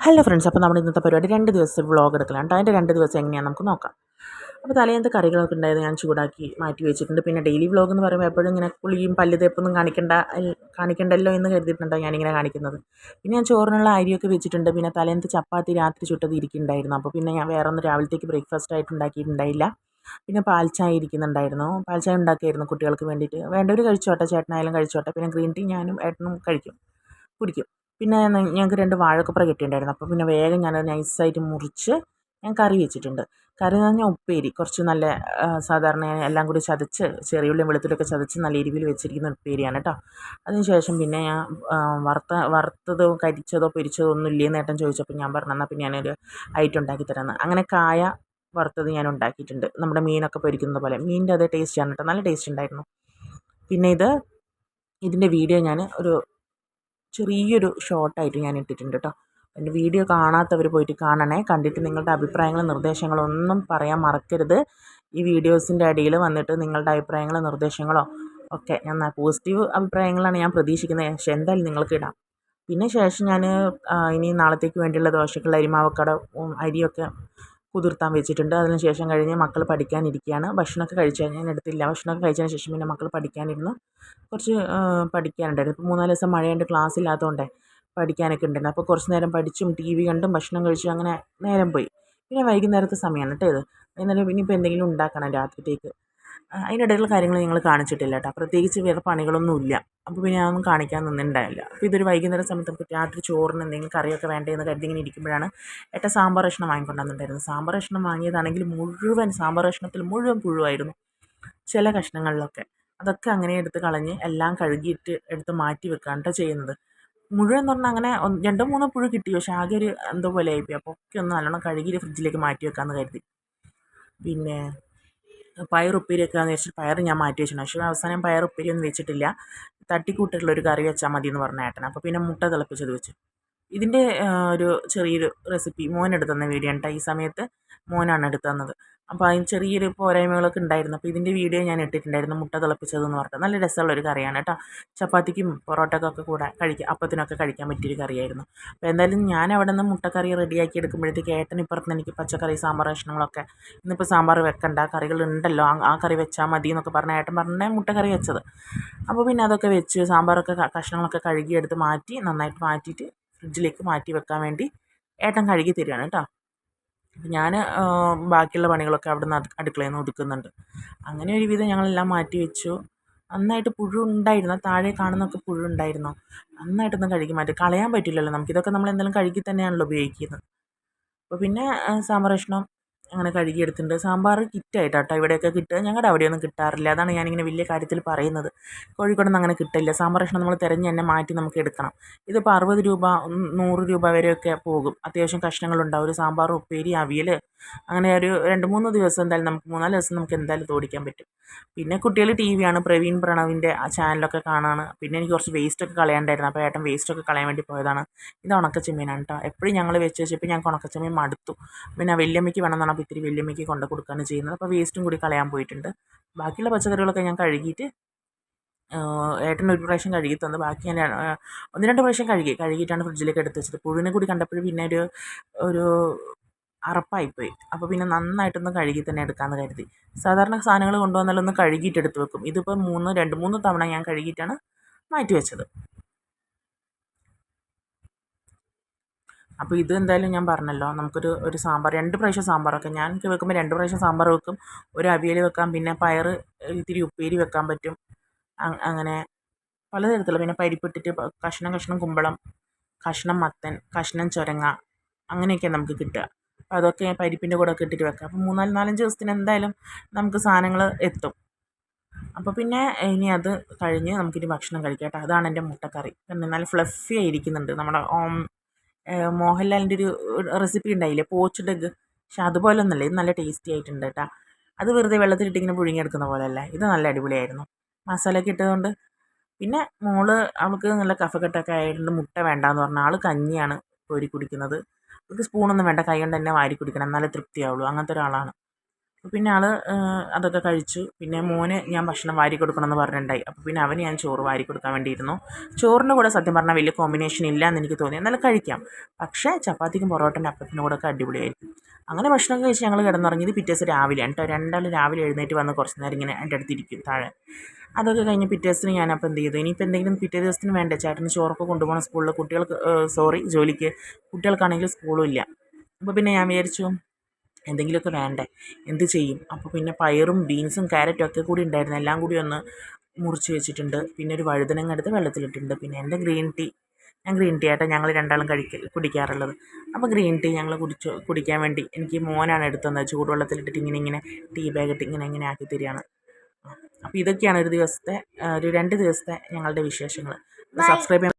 Hello friends, അപ്പോൾ നമ്മുടെ ഇന്നത്തെ പരിപാടി 2 ദിവസത്തെ വ്ളോഗ് എടുക്കലാണ് കേട്ടോ. അതിൻ്റെ 2 ദിവസം എങ്ങനെയാണെന്ന് നമുക്ക് നോക്കാം. അപ്പോൾ തലേന്നത്തെ കറികളൊക്കെ ഉണ്ടായത് ഞാൻ ചൂടാക്കി മാറ്റി വെച്ചിട്ടുണ്ട്. പിന്നെ ഡെയിലി വ്ളോഗ് എന്ന് പറയുമ്പോൾ എപ്പോഴും ഇങ്ങനെ കുളിയും പല്ല് തേപ്പൊന്നും കാണിക്കണ്ടല്ലോ എന്ന് കരുതിയിട്ടുണ്ടോ ഞാനിങ്ങനെ കാണിക്കുന്നത്. പിന്നെ ഞാൻ ചോറിനുള്ള അരിയൊക്കെ വെച്ചിട്ടുണ്ട്. പിന്നെ തലേന്നത്തെ ചപ്പാത്തി രാത്രി ചുട്ടത് ഇരിക്കുന്നുണ്ടായിരുന്നു. അപ്പോൾ പിന്നെ ഞാൻ വേറെ ഒന്നും രാവിലത്തേക്ക് ബ്രേക്ക്ഫാസ്റ്റ് ആയിട്ട് ഉണ്ടാക്കിയിട്ടുണ്ടായില്ല. പിന്നെ പാൽച്ചായ ഇരിക്കുന്നുണ്ടായിരുന്നു. പാൽച്ചായ ഉണ്ടാക്കിയായിരുന്നു കുട്ടികൾക്ക് വേണ്ടിയിട്ട്. വേണ്ടവർ കഴിച്ചോട്ടെ, ചേട്ടനായാലും കഴിച്ചോട്ടെ. പിന്നെ ഗ്രീൻ ടീ ഞാനും ഏട്ടനും കുടിക്കും. പിന്നെ ഞങ്ങൾക്ക് 2 വാഴക്കൊപ്ര കിട്ടിയിട്ടുണ്ടായിരുന്നു. അപ്പോൾ പിന്നെ വേഗം ഞാനത് നൈസായിട്ട് മുറിച്ച് ഞാൻ കറി വെച്ചിട്ടുണ്ട്. കറി എന്ന് പറഞ്ഞാൽ ഉപ്പേരി, കുറച്ച് നല്ല സാധാരണ എല്ലാം കൂടി ചതച്ച് ചെറിയുള്ളിയും വെളുത്തുള്ളിയൊക്കെ ചതച്ച് നല്ല എരിവിൽ വെച്ചിരിക്കുന്ന ഉപ്പേരിയാണ് കേട്ടോ. അതിന് ശേഷം പിന്നെ ഞാൻ വറുത്തതോ കരിച്ചതോ പൊരിച്ചതോ ഒന്നും ഇല്ലേന്ന് ഏട്ടൻ ചോദിച്ചപ്പോൾ ഞാൻ പറഞ്ഞു എന്നാൽ പിന്നെ ഞാനൊരു ഐറ്റം ഉണ്ടാക്കി തരാമെന്ന്. അങ്ങനെ കായ വറുത്തത് ഞാൻ ഉണ്ടാക്കിയിട്ടുണ്ട്. നമ്മുടെ മീനൊക്കെ പൊരിക്കുന്നത് പോലെ. മീനിൻ്റെ അതേ ടേസ്റ്റാണ് കേട്ടോ, നല്ല ടേസ്റ്റ് ഉണ്ടായിരുന്നു. പിന്നെ ഇതിൻ്റെ വീഡിയോ ഞാൻ ഒരു ചെറിയൊരു ഷോർട്ടായിട്ട് ഞാൻ ഇട്ടിട്ടുണ്ട് കേട്ടോ. എൻ്റെ വീഡിയോ കാണാത്തവർ പോയിട്ട് കാണണേ. കണ്ടിട്ട് നിങ്ങളുടെ അഭിപ്രായങ്ങളും നിർദ്ദേശങ്ങളും ഒന്നും പറയാൻ മറക്കരുത്. ഈ വീഡിയോസിൻ്റെ അടിയിൽ വന്നിട്ട് നിങ്ങളുടെ അഭിപ്രായങ്ങളോ നിർദ്ദേശങ്ങളോ ഒക്കെ പോസിറ്റീവ് അഭിപ്രായങ്ങളാണ് ഞാൻ പ്രതീക്ഷിക്കുന്നത്. പക്ഷേ എന്തായാലും നിങ്ങൾക്ക് ഇടാം. പിന്നെ ശേഷം ഞാൻ ഇനി നാളത്തേക്ക് വേണ്ടിയുള്ള ദോശക്കുള്ള അരിയൊക്കെ കുതിർത്താൻ വെച്ചിട്ടുണ്ട്. അതിന് ശേഷം കഴിഞ്ഞ് മക്കൾ പഠിക്കാനിരിക്കുകയാണ്. ഭക്ഷണമൊക്കെ കഴിച്ചു ഞാൻ എടുത്തില്ല. ഭക്ഷണമൊക്കെ കഴിച്ചതിന് ശേഷം പിന്നെ മക്കൾ പഠിക്കാനിരുന്നു. കുറച്ച് പഠിക്കാനുണ്ടായിരുന്നു. ഇപ്പോൾ 3-4 ദിവസം മഴയുണ്ട്, ക്ലാസ് ഇല്ലാത്തതുകൊണ്ടേ പഠിക്കാനൊക്കെ ഉണ്ടായിരുന്നു. അപ്പോൾ കുറച്ച് നേരം പഠിച്ചും ടി വി കണ്ടും ഭക്ഷണം കഴിച്ചും അങ്ങനെ നേരം പോയി. പിന്നെ വൈകുന്നേരത്തെ സമയമാണ് കേട്ടോ ഇത്. വൈകുന്നേരം ഇനിയിപ്പോൾ എന്തെങ്കിലും ഉണ്ടാക്കണം രാത്രിത്തേക്ക്. അതിനിടയിലുള്ള കാര്യങ്ങൾ നിങ്ങൾ കാണിച്ചിട്ടില്ല കേട്ടോ. പ്രത്യേകിച്ച് വേറെ പണികളൊന്നുമില്ല. അപ്പോൾ പിന്നെ അതൊന്നും കാണിക്കാൻ നിന്നിട്ടുണ്ടായില്ല. അപ്പോൾ ഇതൊരു വൈകുന്നേരം സമയത്ത് നമുക്ക് രാത്രി ചോറിന് എന്തെങ്കിലും കറിയൊക്കെ വേണ്ടതെന്ന് കരുതി ഇങ്ങനെ ഇരിക്കുമ്പോഴാണ് ഏട്ടൻ സാമ്പാർ കഷ്ണം വാങ്ങിക്കൊണ്ടുവന്നിട്ടുണ്ടായിരുന്നു. സാമ്പാർ കഷ്ണം വാങ്ങിയതാണെങ്കിൽ സാമ്പാർ കഷ്ണത്തിൽ മുഴുവൻ പുഴുവായിരുന്നു. ചില കഷ്ണങ്ങളിലൊക്കെ അതൊക്കെ അങ്ങനെ എടുത്ത് കളഞ്ഞ് എല്ലാം കഴുകിയിട്ട് എടുത്ത് മാറ്റി വെക്കുകയാണ് കേട്ടോ ചെയ്യുന്നത്. മുഴുവൻ എന്ന് പറഞ്ഞാൽ അങ്ങനെ 2-3 പുഴു കിട്ടി. പക്ഷേ ആകെ ഒരു എന്തോ പോലെ ആയിപ്പോയി. അപ്പോൾ ഒക്കെ ഒന്ന് നല്ലോണം കഴുകി ഫ്രിഡ്ജിലേക്ക് മാറ്റി വെക്കാമെന്ന് കരുതി. പിന്നെ പയർ ഉപ്പേരി വെക്കാമെന്ന് വെച്ചിട്ട് പയർ ഞാൻ മാറ്റി വെച്ചിട്ടുണ്ട്. പക്ഷേ അവസാനം പയർ ഉപ്പേരി ഒന്നും വെച്ചിട്ടില്ല. തട്ടിക്കൂട്ടുള്ളൊരു കറി വെച്ചാൽ മതി എന്ന് പറഞ്ഞ ഏട്ടൻ. അപ്പോൾ പിന്നെ മുട്ട തിളപ്പിച്ചത് വെച്ചു. ഇതിൻ്റെ ഒരു ചെറിയൊരു റെസിപ്പി മോൻ എടുത്ത് തന്ന വീഡിയോ ആണ് കേട്ടോ. ഈ സമയത്ത് മോനാണ് എടുത്ത് തന്നത്. അപ്പോൾ അതിന് ചെറിയൊരു പോരായ്മകളൊക്കെ ഉണ്ടായിരുന്നു. അപ്പോൾ ഇതിൻ്റെ വീഡിയോ ഞാൻ ഇട്ടിട്ടുണ്ടായിരുന്നു, മുട്ട തിളപ്പിച്ചതെന്ന് പറഞ്ഞിട്ട്. നല്ല രസമുള്ളൊരു കറിയാണ് കേട്ടോ. ചപ്പാത്തിക്കും പൊറോട്ടക്കൊക്കെ കൂടെ അപ്പത്തിനൊക്കെ കഴിക്കാൻ പറ്റിയൊരു കറിയായിരുന്നു. അപ്പോൾ എന്തായാലും ഞാൻ അവിടെ നിന്ന് മുട്ടക്കറി റെഡിയാക്കി എടുക്കുമ്പോഴത്തേക്ക് ഏട്ടൻ ഇപ്പുറത്ത് എനിക്ക് പച്ചക്കറി സാമ്പാർ കഷ്ണങ്ങളൊക്കെ ഇന്നിപ്പോൾ സാമ്പാർ വെക്കണ്ട, കറികളുണ്ടല്ലോ, ആ കറി വെച്ചാൽ മതി എന്നൊക്കെ പറഞ്ഞ ഏട്ടൻ പറഞ്ഞ മുട്ടക്കറി വെച്ചത്. അപ്പോൾ പിന്നെ അതൊക്കെ വെച്ച് സാമ്പാറൊക്കെ കഷ്ണങ്ങളൊക്കെ കഴുകിയെടുത്ത് മാറ്റി നന്നായിട്ട് മാറ്റിയിട്ട് ഫ്രിഡ്ജിലേക്ക് മാറ്റി വെക്കാൻ വേണ്ടി ഏട്ടൻ കഴുകി തരികയാണ് കേട്ടോ. ഞാൻ ബാക്കിയുള്ള പണികളൊക്കെ അവിടെ നിന്ന് അടുക്കളയിൽ നിന്ന് ഒതുക്കുന്നുണ്ട്. അങ്ങനെ ഒരുവിധം ഞങ്ങളെല്ലാം മാറ്റി വെച്ചു. നന്നായിട്ട് പുഴു ഉണ്ടായിരുന്നു. താഴെ കാണുന്നൊക്കെ പുഴു ഉണ്ടായിരുന്നു. നന്നായിട്ടൊന്ന് കഴുകി മാറ്റി. കളയാൻ പറ്റില്ലല്ലോ നമുക്കിതൊക്കെ, നമ്മൾ എന്തെങ്കിലും കഴുകി തന്നെയാണല്ലോ ഉപയോഗിക്കുന്നത്. അപ്പോൾ പിന്നെ സാമ്പാർ കഷ്ണം അങ്ങനെ കഴുകിയെടുത്തിട്ടുണ്ട്. സാമ്പാർ കിറ്റായിട്ടാണ് കേട്ടോ ഇവിടെയൊക്കെ കിട്ടുക. ഞങ്ങളുടെ അവിടെയൊന്നും കിട്ടാറില്ല. അതാണ് ഞാനിങ്ങനെ വലിയ കാര്യത്തിൽ പറയുന്നത്. കോഴിക്കോടൊന്നും അങ്ങനെ കിട്ടില്ല. സാമ്പാർ കഷ്ണം നമ്മൾ തിരഞ്ഞ് തന്നെ മാറ്റി നമുക്ക് എടുക്കണം. ഇതിപ്പോൾ 60 രൂപ 100 രൂപ വരെയൊക്കെ പോകും. അത്യാവശ്യം കഷ്ണങ്ങളുണ്ടാവും. ഒരു സാമ്പാർ, ഉപ്പേരി, അവിയൽ, അങ്ങനെ ഒരു 2-3 ദിവസം എന്തായാലും നമുക്ക് 3-4 ദിവസം നമുക്ക് എന്തായാലും ഇത് ഓടിക്കാൻ പറ്റും. പിന്നെ കുട്ടികൾ ടി വിയാണ്, പ്രവീൺ പ്രണവിൻ്റെ ആ ചാനലൊക്കെ കാണാണ്. പിന്നെ എനിക്ക് കുറച്ച് വേസ്റ്റൊക്കെ കളയാണ്ടായിരുന്നു. അപ്പോൾ ഏട്ടൻ വേസ്റ്റൊക്കെ കളയാൻ വേണ്ടി പോയതാണ്. ഇത് ഉണക്കച്ചെമ്മീനാണ് കേട്ടോ. എപ്പോഴും ഞങ്ങൾ വെച്ച് വെച്ചപ്പോൾ ഞങ്ങൾക്ക് ഉണക്കച്ചെമ്മീൻ മടുത്തു. പിന്നെ വല്യമ്മയ്ക്ക് വേണമെന്ന് പറഞ്ഞപ്പോൾ ഇത്തിരി വല്യമ്മയ്ക്ക് കൊണ്ട് കൊടുക്കുകയാണ് ചെയ്യുന്നത്. അപ്പോൾ വേസ്റ്റും കൂടി കളയാൻ പോയിട്ടുണ്ട്. ബാക്കിയുള്ള പച്ചക്കറികളൊക്കെ ഞാൻ കഴുകിയിട്ട് ഏട്ടൻ ഒരു പ്രാവശ്യം കഴുകി തന്നു. ബാക്കി ഞാൻ 1-2 പ്രാവശ്യം കഴുകിയിട്ടാണ് ഫ്രിഡ്ജിലേക്ക് എടുത്ത് വെച്ചത്. പുഴുവിനെ കൂടി കണ്ടപ്പോഴും പിന്നെ ഒരു അറപ്പായിപ്പോയി. അപ്പോൾ പിന്നെ നന്നായിട്ടൊന്ന് കഴുകി തന്നെ എടുക്കാമെന്ന് കരുതി. സാധാരണ സാധനങ്ങൾ കൊണ്ടുവന്നാലൊന്ന് കഴുകിയിട്ട് എടുത്ത് വെക്കും. ഇതിപ്പോൾ 2-3 തവണ ഞാൻ കഴുകിയിട്ടാണ് മാറ്റി വെച്ചത്. അപ്പോൾ ഇത് എന്തായാലും ഞാൻ പറഞ്ഞല്ലോ, നമുക്കൊരു സാമ്പാർ 2 പ്രാവശ്യം സാമ്പാറൊക്കെ ഞാൻ വെക്കുമ്പോൾ 2 പ്രാവശ്യം സാമ്പാർ വെക്കും. ഒരു അവിയൽ വെക്കാം. പിന്നെ പയർ ഇത്തിരി ഉപ്പേരി വെക്കാൻ പറ്റും. അങ്ങനെ പലതരത്തിലുള്ള, പിന്നെ പരിപ്പിട്ടിട്ട് കഷ്ണം കഷ്ണം കുമ്പളം, കഷ്ണം മത്തൻ, കഷ്ണം ചുരങ്ങ, അങ്ങനെയൊക്കെയാണ് നമുക്ക് കിട്ടുക. അപ്പോൾ അതൊക്കെ പരിപ്പിൻ്റെ കൂടെ ഒക്കെ ഇട്ടിട്ട് വെക്കാം. അപ്പോൾ 3-4-5 ദിവസത്തിന് എന്തായാലും നമുക്ക് സാധനങ്ങൾ എത്തും. അപ്പോൾ പിന്നെ ഇനി അത് കഴിഞ്ഞ് നമുക്കിനി ഭക്ഷണം കഴിക്കാം കേട്ടോ. അതാണ് എൻ്റെ മുട്ടക്കറി. നല്ല ഫ്ലഫി ആയിരിക്കുന്നുണ്ട്. നമ്മുടെ മോഹൻലാലിൻ്റെ ഒരു റെസിപ്പി ഉണ്ടായില്ലേ, പോച്ച്ഡ് എഗ്ഗ്. പക്ഷെ അതുപോലെ ഒന്നല്ല, ഇത് നല്ല ടേസ്റ്റി ആയിട്ടുണ്ട് കേട്ടോ. അത് വെറുതെ വെള്ളത്തിലിട്ട് ഇങ്ങനെ പുഴുങ്ങിയെടുക്കുന്ന പോലെയല്ല, ഇത് നല്ല അടിപൊളിയായിരുന്നു. മസാലയൊക്കെ ഇട്ടതുകൊണ്ട്. പിന്നെ അവൾക്ക് നല്ല കഫക്കെട്ടൊക്കെ ആയതുകൊണ്ട് മുട്ട വേണ്ടാന്ന് പറഞ്ഞാൽ ആൾ കഞ്ഞിയാണ് കോരി കുടിക്കുന്നത്. അവൾക്ക് സ്പൂണൊന്നും വേണ്ട, കൈ കൊണ്ട് തന്നെ വാരി കുടിക്കണം, എന്നാലേ തൃപ്തിയാവുള്ളൂ. അങ്ങനത്തെ ഒരാളാണ്. പിന്നെ ആൾ അതൊക്കെ കഴിച്ചു. പിന്നെ മോന് ഞാൻ ഭക്ഷണം വാരി കൊടുക്കണമെന്ന് പറഞ്ഞിട്ടുണ്ടായി. അപ്പോൾ പിന്നെ അവന് ഞാൻ ചോറ് വാരി കൊടുക്കാൻ വേണ്ടിയിരുന്നു. ചോറിൻ്റെ കൂടെ സത്യം പറഞ്ഞാൽ വലിയ കോമ്പിനേഷൻ ഇല്ല എന്ന് എനിക്ക് തോന്നി. എന്നാലും കഴിക്കാം. പക്ഷേ ചപ്പാത്തിക്കും പൊറോട്ടൻ്റെ അപ്പത്തിനും കൂടെ ഒക്കെ അടിപൊളിയായിരിക്കും. അങ്ങനെ ഭക്ഷണമൊക്കെ കഴിച്ച് ഞങ്ങൾ കിടന്നുറങ്ങിയത് പിറ്റേ ദിവസം രാവിലെയാണ് കേട്ടോ. രണ്ടാളും രാവിലെ എഴുന്നേറ്റ് വന്ന് കുറച്ച് നേരം ഇങ്ങനെ എൻ്റെ അടുത്തിരിക്കും താഴെ. അതൊക്കെ കഴിഞ്ഞ് പിറ്റേ ദിവസത്തിന് ഞാനപ്പോൾ എന്ത് ചെയ്തു, ഇനിയിപ്പോൾ എന്തെങ്കിലും പിറ്റേ ദിവസത്തിന് വേണ്ടേ ചേട്ടന് ചോറൊക്കെ കൊണ്ടുപോകണം സ്കൂളിൽ, കുട്ടികൾക്ക് ജോലിക്ക്, കുട്ടികൾക്കാണെങ്കിൽ സ്കൂളും ഇല്ല. അപ്പോൾ പിന്നെ ഞാൻ വിചാരിച്ചു എന്തെങ്കിലുമൊക്കെ വേണ്ടേ, എന്ത് ചെയ്യും. അപ്പോൾ പിന്നെ പയറും ബീൻസും ക്യാരറ്റും ഒക്കെ കൂടി ഉണ്ടായിരുന്നു. എല്ലാം കൂടി ഒന്ന് മുറിച്ച് വെച്ചിട്ടുണ്ട്. പിന്നെ ഒരു വഴുതനങ്ങ എടുത്ത് വെള്ളത്തിലിട്ടിട്ടുണ്ട്. പിന്നെ എൻ്റെ ഗ്രീൻ ടീ, ഞാൻ ഗ്രീൻ ടീ ആയിട്ട് ഞങ്ങൾ രണ്ടാളും കുടിക്കാറുള്ളത്. അപ്പോൾ ഗ്രീൻ ടീ ഞങ്ങൾ കുടിക്കാൻ വേണ്ടി എനിക്ക് മോനാണ് എടുത്തു തന്നത്. ചൂടുവെള്ളത്തിലിട്ടിട്ട് ഇങ്ങനെ ടീ ബാഗ് ഇട്ട് ഇങ്ങനെ ആക്കി തരികയാണ്. അപ്പോൾ ഇതൊക്കെയാണ് ഒരു 2 ദിവസത്തെ ഞങ്ങളുടെ വിശേഷങ്ങൾ. സബ്സ്ക്രൈബ് ചെയ്യാൻ